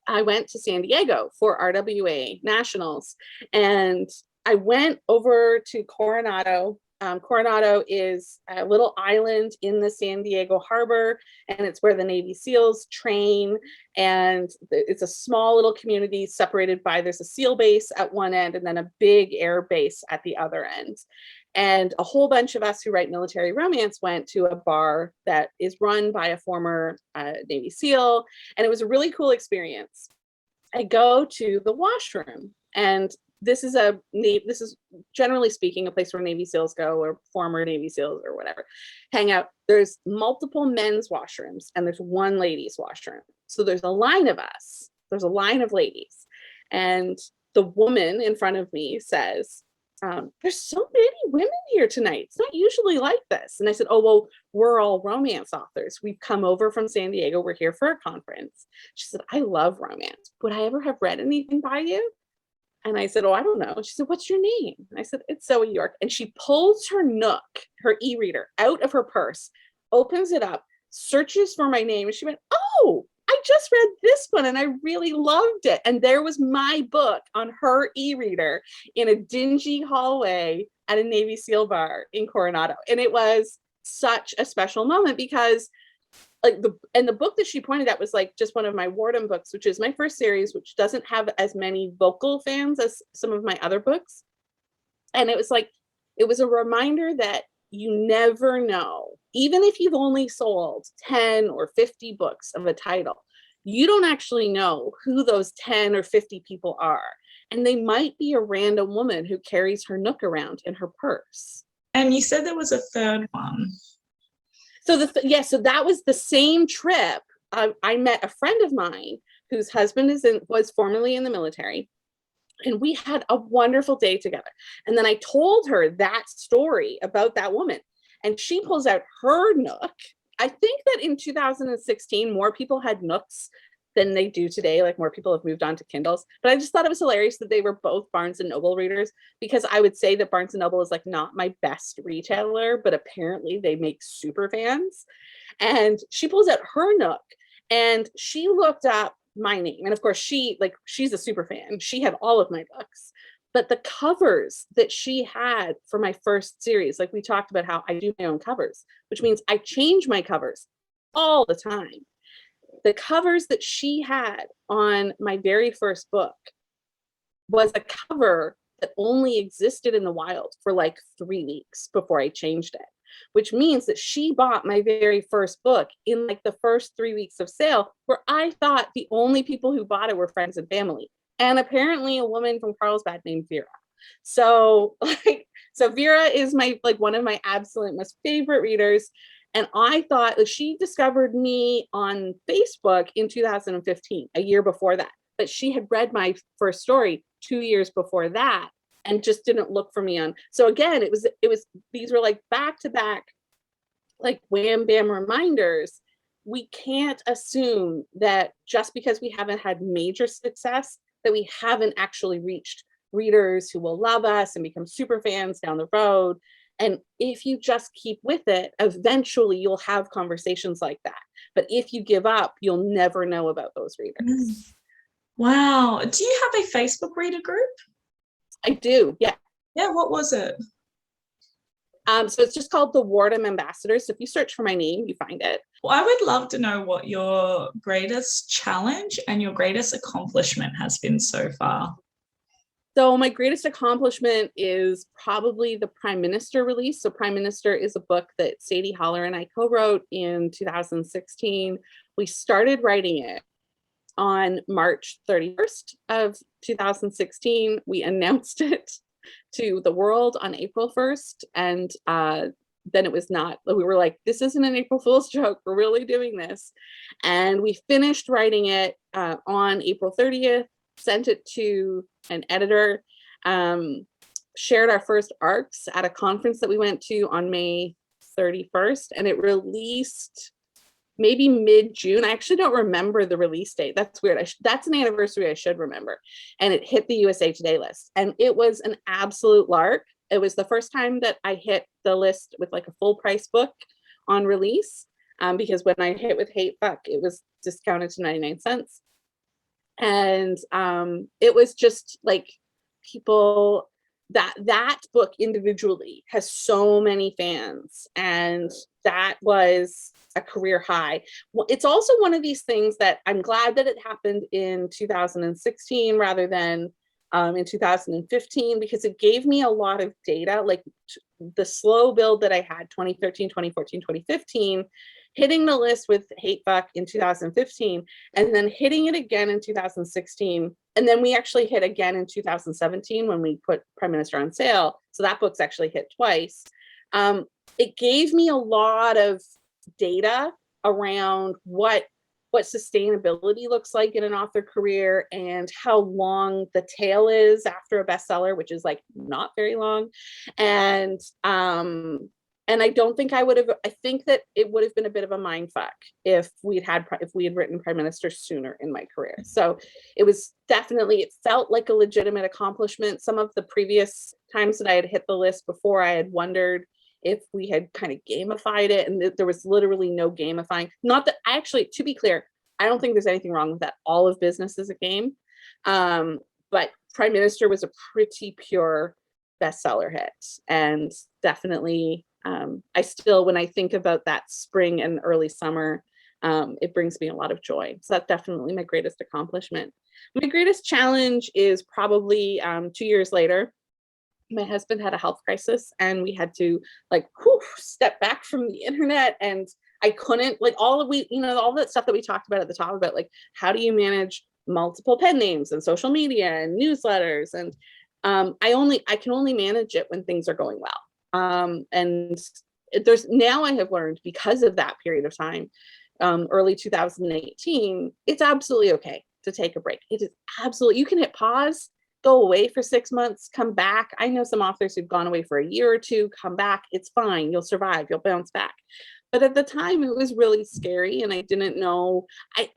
I went to San Diego for RWA Nationals, and I went over to Coronado. Coronado is a little island in the San Diego harbor, and it's where the Navy SEALs train. And it's a small little community separated by, there's a SEAL base at one end and then a big air base at the other end. And a whole bunch of us who write military romance went to a bar that is run by a former Navy SEAL. And it was a really cool experience. I go to the washroom, and this is generally speaking a place where Navy SEALs go, or former Navy SEALs or whatever, hang out. There's multiple men's washrooms and there's one ladies' washroom. So there's a line of us. There's a line of ladies. And the woman in front of me says, there's so many women here tonight. It's not usually like this. And I said, oh, well, we're all romance authors. We've come over from San Diego. We're here for a conference. She said, I love romance. Would I ever have read anything by you? And I said, oh, I don't know. She said, what's your name? I said, it's Zoe York. And she pulls her Nook, her e-reader, out of her purse, opens it up, searches for my name. And she went, oh, I just read this one and I really loved it. And there was my book on her e-reader in a dingy hallway at a Navy SEAL bar in Coronado. And it was such a special moment because like the book that she pointed at was like just one of my Wardem books, which is my first series, which doesn't have as many vocal fans as some of my other books. And it was like, it was a reminder that you never know, even if you've only sold 10 or 50 books of a title, you don't actually know who those 10 or 50 people are. And they might be a random woman who carries her Nook around in her purse. And you said there was a third one. So so that was the same trip. I met a friend of mine whose husband was formerly in the military, and we had a wonderful day together. And then I told her that story about that woman, and she pulls out her Nook. I think that in 2016, more people had Nooks than they do today. Like more people have moved on to Kindles, but I just thought it was hilarious that they were both Barnes and Noble readers, because I would say that Barnes and Noble is like not my best retailer, but apparently they make super fans. And she pulls out her Nook and she looked up my name. And of course she's a super fan. She had all of my books, but the covers that she had for my first series, like we talked about how I do my own covers, which means I change my covers all the time. The covers that she had on my very first book was a cover that only existed in the wild for like 3 weeks before I changed it, which means that she bought my very first book in like the first 3 weeks of sale, where I thought the only people who bought it were friends and family, and apparently a woman from Carlsbad named Vera. So Vera is one of my absolute most favorite readers. And I thought she discovered me on Facebook in 2015, a year before that. But she had read my first story 2 years before that and just didn't look for me on. So again, it was these were like back to back, like wham bam reminders. We can't assume that just because we haven't had major success, that we haven't actually reached readers who will love us and become super fans down the road. And if you just keep with it, eventually you'll have conversations like that. But if you give up, you'll never know about those readers. Wow. Do you have a Facebook reader group? I do, yeah. Yeah, what was it? So it's just called the Wardem Ambassadors. So if you search for my name, you find it. Well, I would love to know what your greatest challenge and your greatest accomplishment has been so far. So my greatest accomplishment is probably the Prime Minister release. So Prime Minister is a book that Sadie Holler and I co-wrote in 2016. We started writing it on March 31st of 2016. We announced it to the world on April 1st. And then it was not, we were like, this isn't an April Fool's joke. We're really doing this. And we finished writing it on April 30th. Sent it to an editor, shared our first arcs at a conference that we went to on May 31st, and it released maybe mid-June. I actually don't remember the release date. That's weird. That's an anniversary I should remember. And it hit the USA Today list, and it was an absolute lark. It was the first time that I hit the list with like a full price book on release, because when I hit with Hateful, it was discounted to 99 cents. And it was just like people, that book individually has so many fans, and that was a career high. Well, it's also one of these things that I'm glad that it happened in 2016 rather than in 2015, because it gave me a lot of data, like the slow build that I had 2013, 2014, 2015, hitting the list with Hateful in 2015, and then hitting it again in 2016. And then we actually hit again in 2017 when we put Prime Minister on sale. So that book's actually hit twice. It gave me a lot of data around what sustainability looks like in an author career and how long the tail is after a bestseller, which is like not very long. And I don't think I think that it would have been a bit of a mind fuck if we had written Prime Minister sooner in my career. So it was definitely, it felt like a legitimate accomplishment. Some of the previous times that I had hit the list before, I had wondered if we had kind of gamified it, and there was literally no gamifying. Not that, actually, to be clear, I don't think there's anything wrong with that. All of business is a game. But Prime Minister was a pretty pure bestseller hit, and definitely I still, when I think about that spring and early summer, it brings me a lot of joy. So that's definitely my greatest accomplishment. My greatest challenge is probably 2 years later. My husband had a health crisis, and we had to step back from the internet, and I couldn't, all that stuff that we talked about at the top about how do you manage multiple pen names and social media and newsletters, and I can only manage it when things are going well. And I have learned, because of that period of time, early 2018, it's absolutely okay to take a break. It is absolutely, you can hit pause, go away for 6 months, come back. I know some authors who've gone away for a year or two, come back, it's fine, you'll survive, you'll bounce back. But at the time, it was really scary, and I didn't know.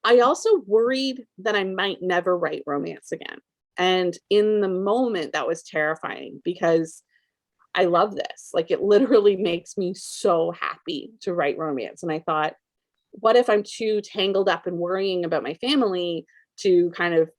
I also worried that I might never write romance again. And in the moment, that was terrifying, because I love this. It literally makes me so happy to write romance. And I thought, what if I'm too tangled up in worrying about my family to kind of,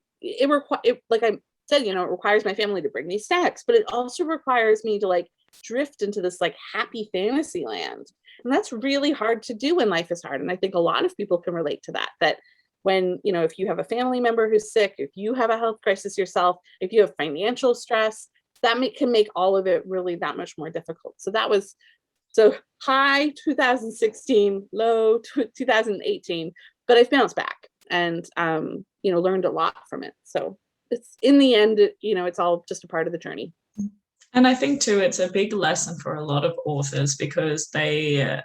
like I said, it requires my family to bring me sex, but it also requires me to drift into this happy fantasy land. And that's really hard to do when life is hard. And I think a lot of people can relate to that when, if you have a family member who's sick, if you have a health crisis yourself, if you have financial stress, that can make all of it really that much more difficult. So high 2016, low 2018, but I've bounced back and, learned a lot from it. So it's, in the end, it's all just a part of the journey. And I think too, it's a big lesson for a lot of authors, because they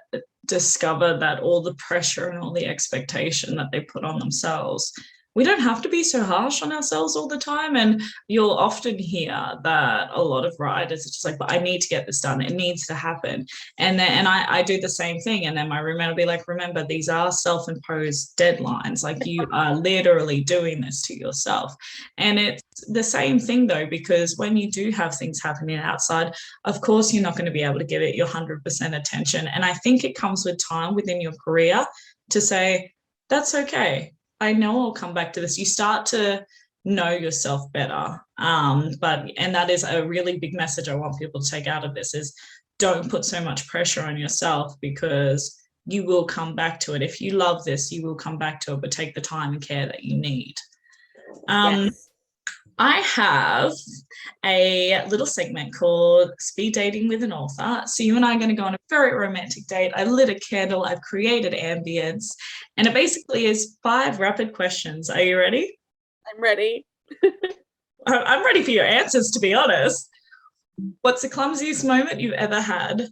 discover that all the pressure and all the expectation that they put on themselves, we don't have to be so harsh on ourselves all the time. And you'll often hear that a lot of writers are just but I need to get this done. It needs to happen. And I do the same thing. And then my roommate will be remember, these are self-imposed deadlines. You are literally doing this to yourself. And it's the same thing though, because when you do have things happening outside, of course, you're not going to be able to give it your 100% attention. And I think it comes with time within your career to say, that's okay. I know I'll come back to this. You start to know yourself better. And that is a really big message I want people to take out of this, is don't put so much pressure on yourself, because you will come back to it. If you love this, you will come back to it, but take the time and care that you need. Yes. I have a little segment called Speed Dating with an Author. So you and I are going to go on a very romantic date. I lit a candle, I've created ambience, and it basically is 5 rapid questions. Are you ready? I'm ready. I'm ready for your answers, to be honest. What's the clumsiest moment you've ever had?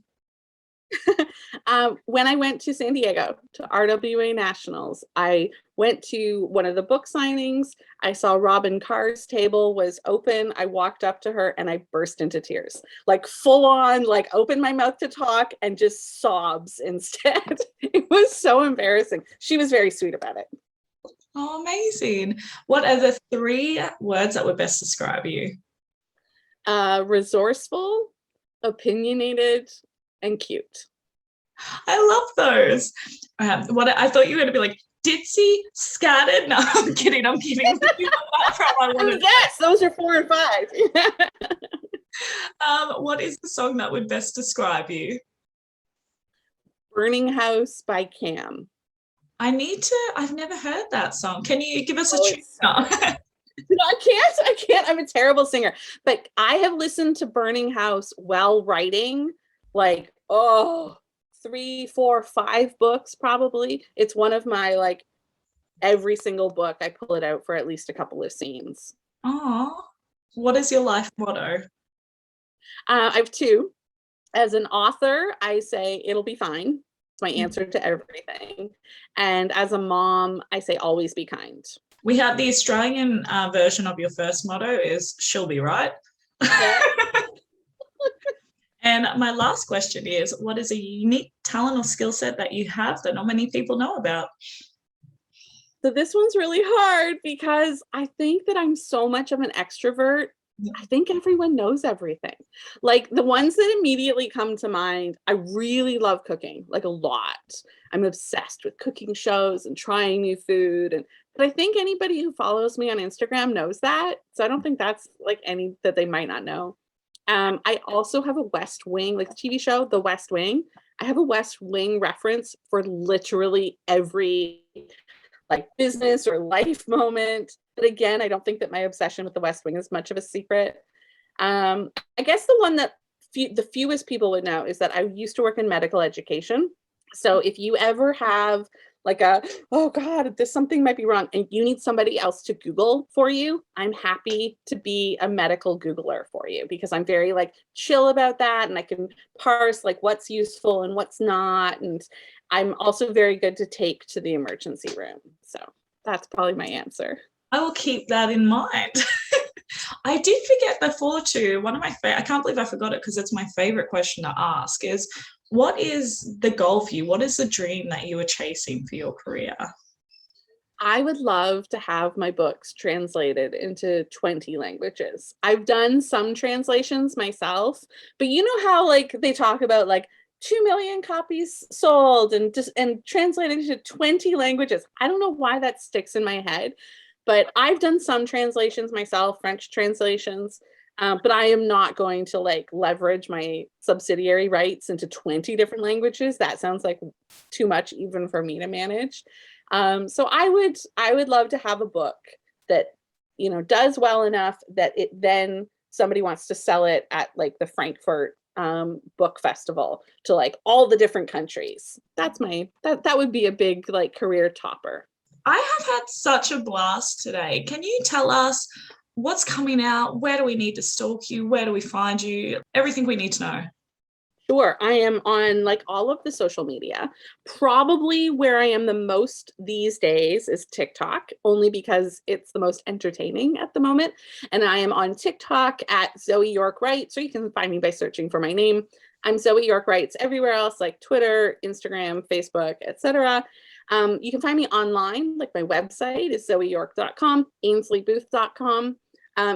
When I went to San Diego to RWA Nationals, I went to one of the book signings. I saw Robin Carr's table was open. I walked up to her and I burst into tears, full on, opened my mouth to talk and just sobs instead. It was so embarrassing. She was very sweet about it. Oh, amazing. What are the 3 words that would best describe you? Resourceful, opinionated, and cute. I love those. What I thought you were going to be ditzy, scattered. No, I'm kidding. Yes, those are 4 and 5. What is the song that would best describe you? Burning House by Cam. I've never heard that song. Can you give us a tune? No, I can't. I'm a terrible singer. But I have listened to Burning House while writing, 3, 4, 5 books probably. It's one of my every single book I pull it out for at least a couple of scenes. Oh, what is your life motto? I have 2. As an author, I say it'll be fine. It's my answer to everything. And as a mom, I say always be kind. We have the Australian version of your first motto is she'll be right. Yeah. And my last question is, what is a unique talent or skill set that you have that not many people know about? So this one's really hard, because I think that I'm so much of an extrovert I think everyone knows everything. Like the ones that immediately come to mind, I really love cooking, like a lot. I'm obsessed with cooking shows and trying new food. But I think anybody who follows me on Instagram knows that. So I don't think that's like any that they might not know. I also have a West Wing, like the TV show, The West Wing. I have a West Wing reference for literally every like business or life moment. But again, I don't think that my obsession with the West Wing is much of a secret. I guess the one that the fewest people would know is that I used to work in medical education. So if you ever have like oh God, this something might be wrong, and you need somebody else to Google for you, I'm happy to be a medical Googler for you because I'm very like chill about that, and I can parse like what's useful and what's not. And I'm also very good to take to the emergency room. So that's probably my answer. I will keep that in mind. I did forget before too, one of my favorite, I can't believe I forgot it because it's my favorite question to ask is, what is the goal for you? What is the dream that you are chasing for your career? I would love to have my books translated into 20 languages. I've done some translations myself, but you know how like they talk about like 2 million copies sold and just and translated into 20 languages. I don't know why that sticks in my head, but I've done some translations myself, French translations. But I am not going to like leverage my subsidiary rights into 20 different languages. That sounds like too much even for me to manage. So I would love to have a book that, you know, does well enough that it then somebody wants to sell it at like the Frankfurt book festival to like all the different countries. That's that would be a big like career topper. I have had such a blast today. Can you tell us what's coming out? Where do we need to stalk you? Where do we find you? Everything we need to know. Sure. I am on like all of the social media. Probably where I am the most these days is TikTok, only because it's the most entertaining at the moment. And I am on TikTok at Zoe York Writes, or you can find me by searching for my name. I'm Zoe York Writes everywhere else, like Twitter, Instagram, Facebook, etc. You can find me online, like my website is zoeyork.com, ainsley.booth.com.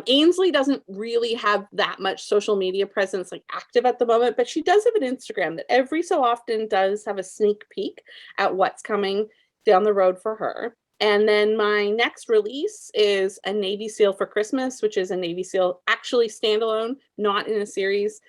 Ainsley doesn't really have that much social media presence like active at the moment, but she does have an Instagram that every so often does have a sneak peek at what's coming down the road for her. And then my next release is a Navy SEAL for Christmas, which is a Navy SEAL actually standalone, not in a series,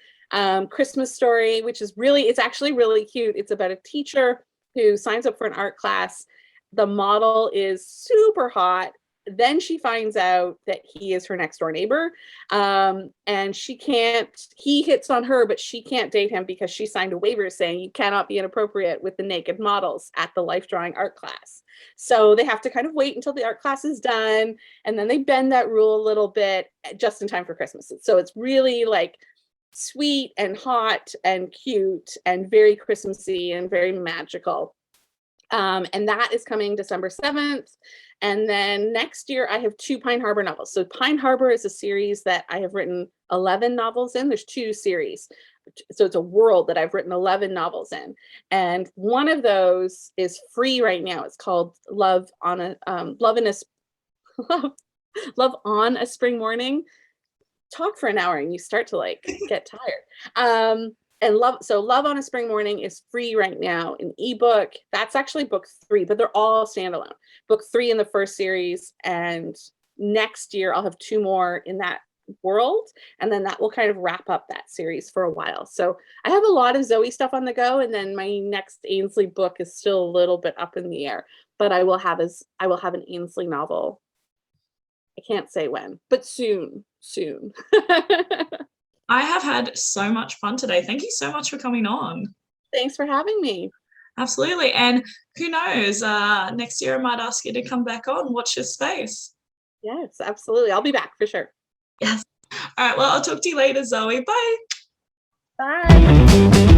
Christmas story, which is really, it's actually really cute. It's about a teacher who signs up for an art class. The model is super hot. Then she finds out that he is her next door neighbor, and he hits on her, but she can't date him because she signed a waiver saying you cannot be inappropriate with the naked models at the life drawing art class. So they have to kind of wait until the art class is done, and then they bend that rule a little bit just in time for Christmas. So it's really like sweet and hot and cute and very Christmassy and very magical. And that is coming December 7th. And then next year, I have 2 Pine Harbor novels. So Pine Harbor is a series that I have written 11 novels in. There's 2 series. So it's a world that I've written 11 novels in. And one of those is free right now. It's called Love on a Love on a Spring Morning. Talk for an hour and you start to like get tired. And Love on a Spring Morning is free right now in ebook. That's actually book 3, but they're all standalone. Book 3 in the first series, and next year I'll have 2 more in that world, and then that will kind of wrap up that series for a while. So I have a lot of Zoe stuff on the go, and then my next Ainsley book is still a little bit up in the air, but I will have an Ainsley novel. I can't say when, but soon. I have had so much fun today. Thank you so much for coming on. Thanks for having me. Absolutely. And who knows, next year I might ask you to come back on, watch your space. Yes, absolutely. I'll be back for sure. Yes. All right. Well, I'll talk to you later, Zoe. Bye. Bye.